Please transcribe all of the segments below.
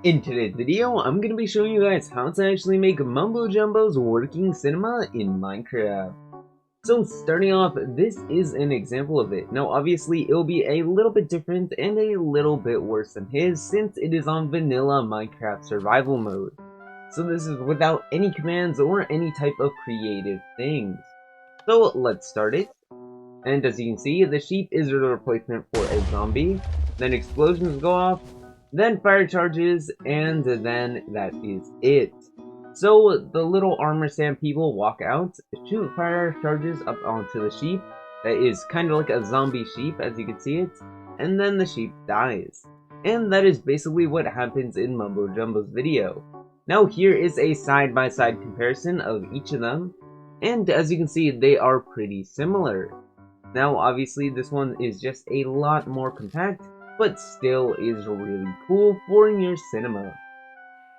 In today's video, I'm going to be showing you guys how to actually make Mumbo Jumbo's working cinema in Minecraft. So starting off, this is an example of it. Now obviously it'll be a little bit different and a little bit worse than his since it is on vanilla Minecraft survival mode. So this is without any commands or any type of creative things. So let's start it. And as you can see, the sheep is the replacement for a zombie, then explosions go off, then fire charges, and then that is it. So the little armor stand people walk out, shoot fire charges up onto the sheep, that is kind of like a zombie sheep as you can see it, and then the sheep dies. And that is basically what happens in Mumbo Jumbo's video. Now here is a side-by-side comparison of each of them, and as you can see they are pretty similar. Now obviously this one is just a lot more compact, but still is really cool for your cinema.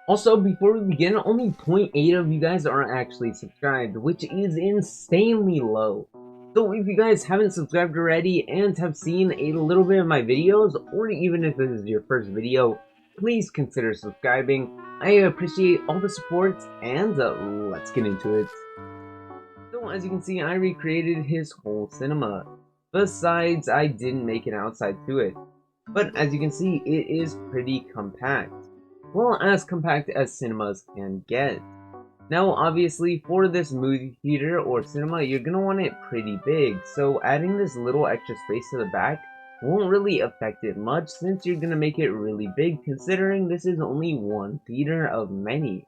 Also, before we begin, only 0.8 of you guys are actually subscribed, which is insanely low. So if you guys haven't subscribed already and have seen a little bit of my videos, or even if this is your first video, please consider subscribing. I appreciate all the support, and let's get into it. So as you can see, I recreated his whole cinema. Besides, I didn't make an outside to it. But as you can see, it is pretty compact. Well, as compact as cinemas can get. Now obviously, for this movie theater or cinema, you're gonna want it pretty big, so adding this little extra space to the back won't really affect it much since you're gonna make it really big considering this is only one theater of many.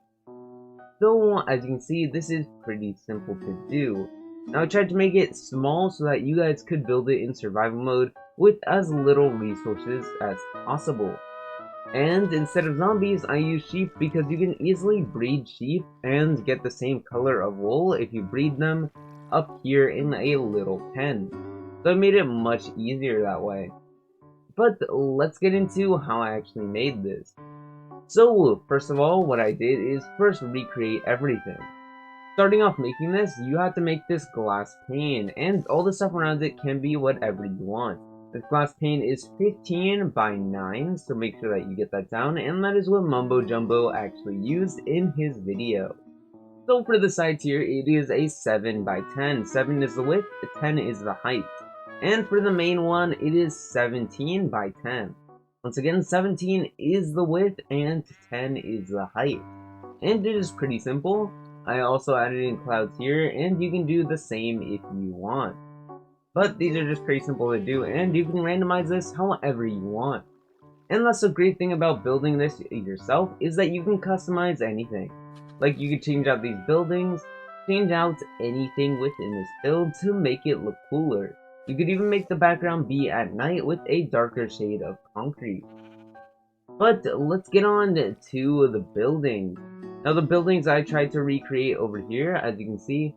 So, as you can see, this is pretty simple to do. Now I tried to make it small so that you guys could build it in survival mode with as little resources as possible. And instead of zombies, I use sheep because you can easily breed sheep and get the same color of wool if you breed them up here in a little pen. So I made it much easier that way. But let's get into how I actually made this. So, first of all, what I did is first recreate everything. Starting off making this, you have to make this glass pane, and all the stuff around it can be whatever you want. This glass pane is 15 by 9, so make sure that you get that down, and that is what Mumbo Jumbo actually used in his video. So for the sides here, it is a 7 by 10. 7 is the width, 10 is the height. And for the main one, it is 17 by 10. Once again, 17 is the width and 10 is the height. And it is pretty simple. I also added in clouds here, and you can do the same if you want. But these are just pretty simple to do, and you can randomize this however you want. And that's the great thing about building this yourself, is that you can customize anything. Like you could change out these buildings, change out anything within this build to make it look cooler. You could even make the background be at night with a darker shade of concrete. But let's get on to the buildings. Now the buildings I tried to recreate over here, as you can see.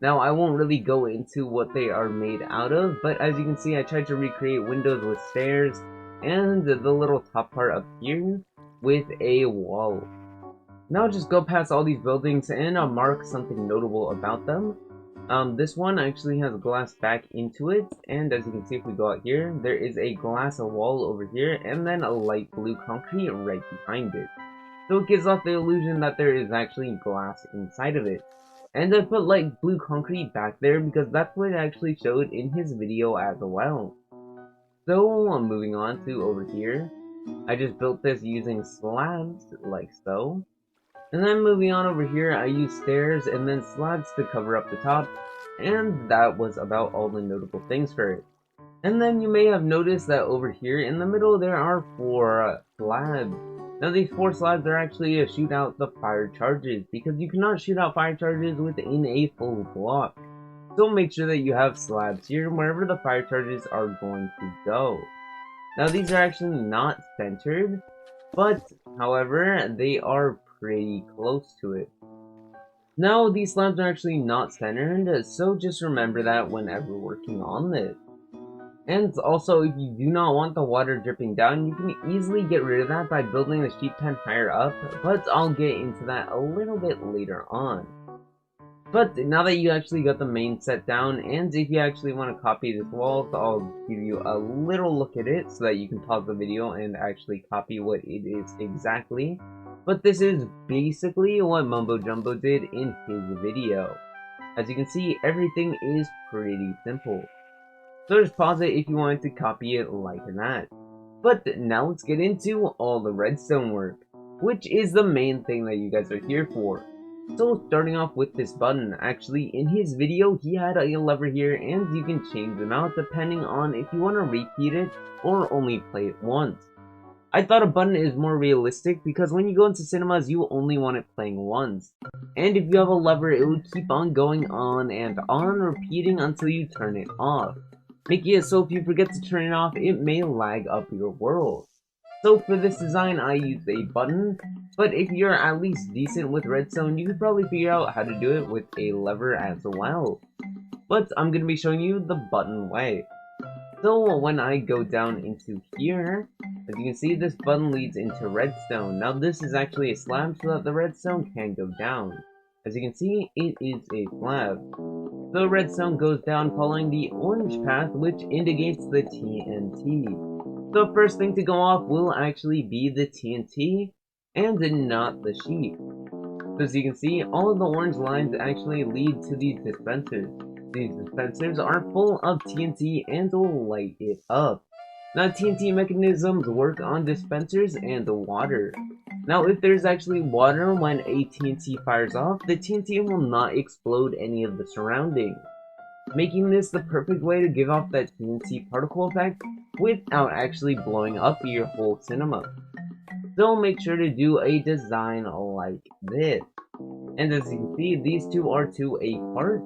Now I won't really go into what they are made out of, but as you can see I tried to recreate windows with stairs, and the little top part up here with a wall. Now just go past all these buildings and mark something notable about them. This one actually has glass back into it, and as you can see if we go out here, there is a glass wall over here, and then a light blue concrete right behind it. So it gives off the illusion that there is actually glass inside of it. And I put light blue concrete back there because that's what it actually showed in his video as well. So moving on to over here, I just built this using slabs like so. And then moving on over here, I used stairs and then slabs to cover up the top, and that was about all the notable things for it. And then you may have noticed that over here in the middle there are 4 slabs. Now these 4 slabs are actually to shoot out the fire charges, because you cannot shoot out fire charges within a full block. So make sure that you have slabs here wherever the fire charges are going to go. Now these are actually not centered, but however they are pretty close to it. Now these slabs are actually not centered, so just remember that whenever working on this. And also, if you do not want the water dripping down, you can easily get rid of that by building the sheep pen higher up, but I'll get into that a little bit later on. But now that you actually got the main set down, and if you actually want to copy this wall, I'll give you a little look at it so that you can pause the video and actually copy what it is exactly. But this is basically what Mumbo Jumbo did in his video. As you can see, everything is pretty simple. So just pause it if you wanted to copy it like that. But now let's get into all the redstone work, which is the main thing that you guys are here for. So starting off with this button, actually in his video he had a lever here and you can change them out depending on if you want to repeat it or only play it once. I thought a button is more realistic because when you go into cinemas you only want it playing once. And if you have a lever it would keep on going on and on repeating until you turn it off, making it so if you forget to turn it off it may lag up your world. So for this design I used a button, but if you're at least decent with redstone you could probably figure out how to do it with a lever as well. But I'm going to be showing you the button way. So when I go down into here, as you can see this button leads into redstone. Now this is actually a slab so that the redstone can go down. As you can see it is a slab. The redstone goes down following the orange path which indicates the TNT. The first thing to go off will actually be the TNT and not the sheep. So as you can see, all of the orange lines actually lead to these dispensers. These dispensers are full of TNT and will light it up. Now TNT mechanisms work on dispensers and the water. Now if there's actually water when a TNT fires off, the TNT will not explode any of the surroundings, making this the perfect way to give off that TNT particle effect without actually blowing up your whole cinema. So make sure to do a design like this. And as you can see, these two are two apart.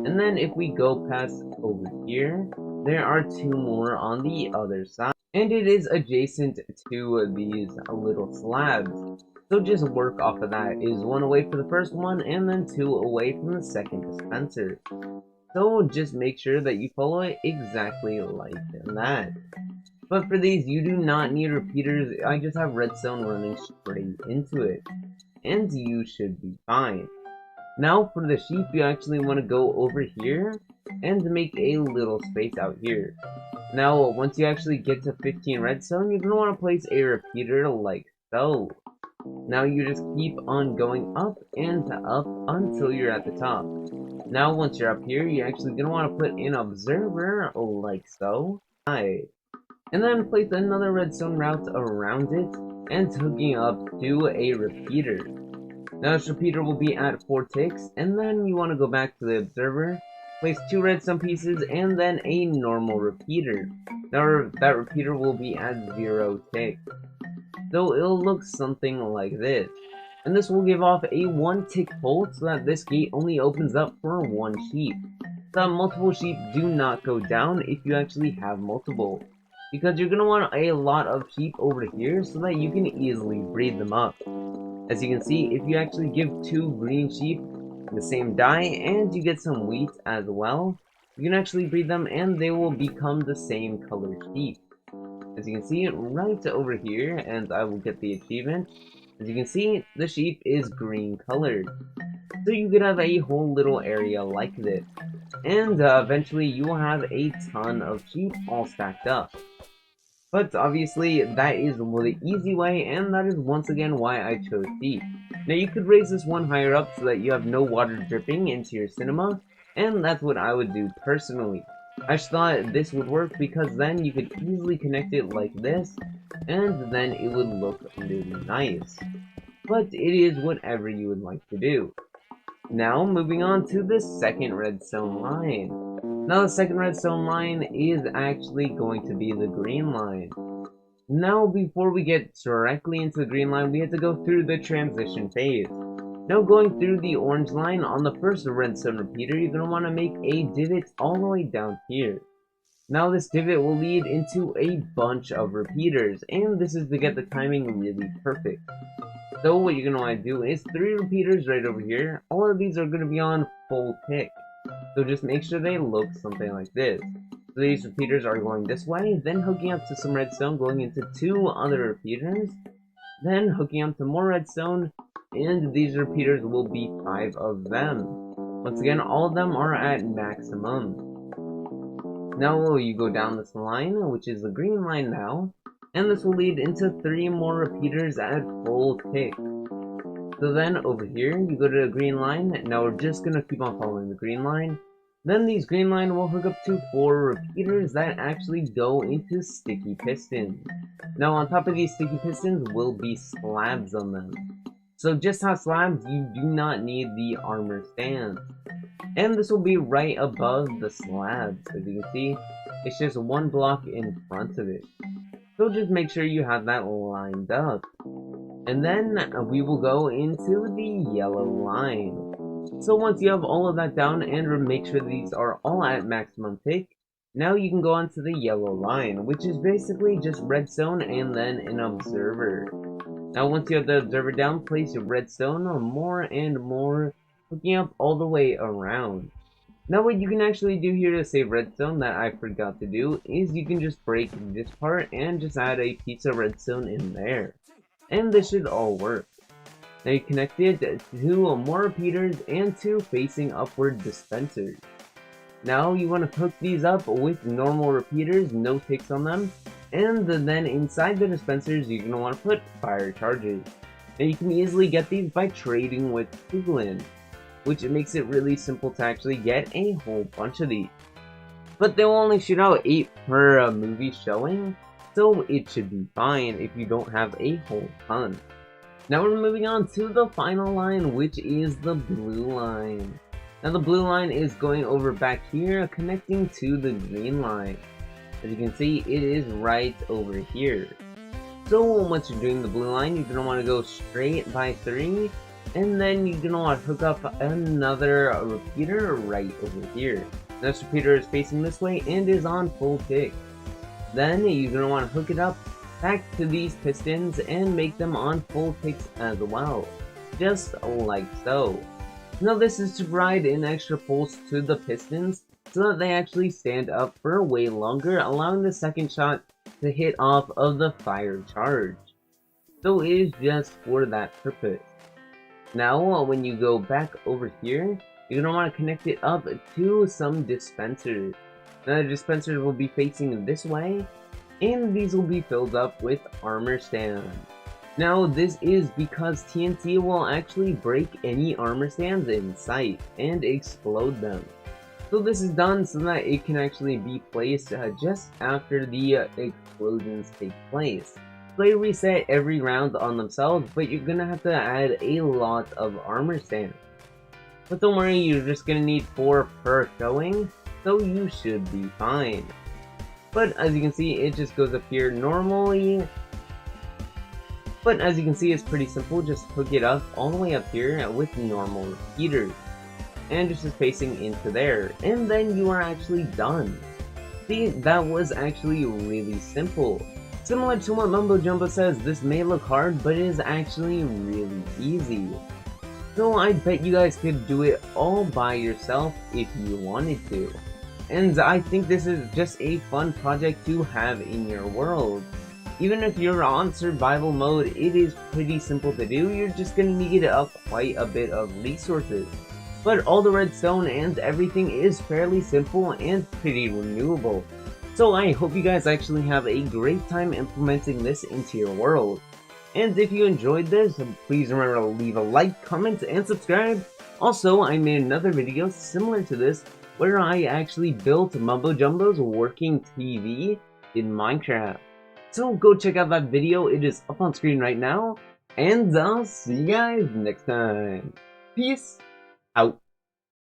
And then if we go past over here, there are two more on the other side. And it is adjacent to these little slabs. So just work off of that. Is one away from the first one, and then two away from the second dispenser. So just make sure that you follow it exactly like that. But for these, you do not need repeaters. I just have redstone running straight into it. And you should be fine. Now for the sheep, you actually want to go over here and make a little space out here. Now once you actually get to 15 redstone, you're going to want to place a repeater like so. Now you just keep on going up and up until you're at the top. Now once you're up here, you're actually going to want to put an observer like so. And then place another redstone route around it and hooking up to a repeater. Now this repeater will be at 4 ticks, and then you want to go back to the observer, place 2 redstone pieces, and then a normal repeater. Now that repeater will be at 0 ticks. So it'll look something like this. And this will give off a 1 tick pulse so that this gate only opens up for 1 sheep. So that multiple sheep do not go down if you actually have multiple. Because you're going to want a lot of sheep over here so that you can easily breed them up. As you can see, if you actually give 2 green sheep the same dye and you get some wheat as well, you can actually breed them and they will become the same color sheep. As you can see right over here, and I will get the achievement, as you can see, the sheep is green colored. So you could have a whole little area like this. And eventually you will have a ton of sheep all stacked up. But obviously, that is the easy way, and that is once again why I chose sheep. Now you could raise this one higher up so that you have no water dripping into your cinema, and that's what I would do personally. I just thought this would work because then you could easily connect it like this, and then it would look really nice. But it is whatever you would like to do. Now moving on to the second redstone line. Now the second redstone line is actually going to be the green line. Now before we get directly into the green line, we have to go through the transition phase. Now going through the orange line on the first redstone repeater, you're going to want to make a divot all the way down here. Now this divot will lead into a bunch of repeaters, and this is to get the timing really perfect. So what you're going to want to do is 3 repeaters right over here. All of these are going to be on full tick. So just make sure they look something like this. So these repeaters are going this way, then hooking up to some redstone, going into 2 other repeaters, then hooking up to more redstone, and these repeaters will be 5 of them. Once again, all of them are at maximum. Now you go down this line, which is the green line now, and this will lead into 3 more repeaters at full tick. So then over here, you go to the green line. Now we're just gonna keep on following the green line. Then these green line will hook up to 4 repeaters that actually go into sticky pistons. Now on top of these sticky pistons will be slabs on them. So just have slabs, you do not need the armor stand. And this will be right above the slabs, as you can see. It's just 1 block in front of it. So just make sure you have that lined up. And then we will go into the yellow line. So once you have all of that down and make sure these are all at maximum tick, now you can go on to the yellow line, which is basically just redstone and then an observer. Now once you have the observer down, place your redstone more and more, hooking up all the way around. Now what you can actually do here to save redstone that I forgot to do is you can just break this part and just add a piece of redstone in there. And this should all work. Now you connect it to more repeaters and 2 facing upward dispensers. Now you want to hook these up with normal repeaters, no ticks on them, and then inside the dispensers you're going to want to put fire charges. Now you can easily get these by trading with Euclidian, which makes it really simple to actually get a whole bunch of these. But they will only shoot out 8 per movie showing, so it should be fine if you don't have a whole ton. Now we're moving on to the final line, which is the blue line. Now the blue line is going over back here, connecting to the green line. As you can see, it is right over here. So once you're doing the blue line, you're going to want to go straight by 3, and then you're going to want to hook up another repeater right over here. This repeater is facing this way and is on full tick. Then you're going to want to hook it up back to these pistons and make them on full ticks as well, just like so. Now this is to provide an extra pulse to the pistons so that they actually stand up for way longer, allowing the second shot to hit off of the fire charge. So it is just for that purpose. Now when you go back over here, you're going to want to connect it up to some dispensers. Now the dispensers will be facing this way, and these will be filled up with armor stands. Now this is because TNT will actually break any armor stands in sight and explode them. So this is done so that it can actually be placed just after the explosions take place. They reset every round on themselves, but you're gonna have to add a lot of armor stands. But don't worry, you're just gonna need 4 per showing, so you should be fine. But as you can see, it just goes up here normally. But as you can see, it's pretty simple. Just hook it up all the way up here with normal repeaters. And just facing into there. And then you are actually done. See, that was actually really simple. Similar to what Mumbo Jumbo says, this may look hard, but it is actually really easy. So I bet you guys could do it all by yourself if you wanted to. And I think this is just a fun project to have in your world. Even if you're on survival mode, it is pretty simple to do. You're just gonna need quite a bit of resources. But all the redstone and everything is fairly simple and pretty renewable. So I hope you guys actually have a great time implementing this into your world. And if you enjoyed this, please remember to leave a like, comment, and subscribe. Also, I made another video similar to this where I actually built Mumbo Jumbo's working TV in Minecraft. So go check out that video, it is up on screen right now, and I'll see you guys next time. Peace out.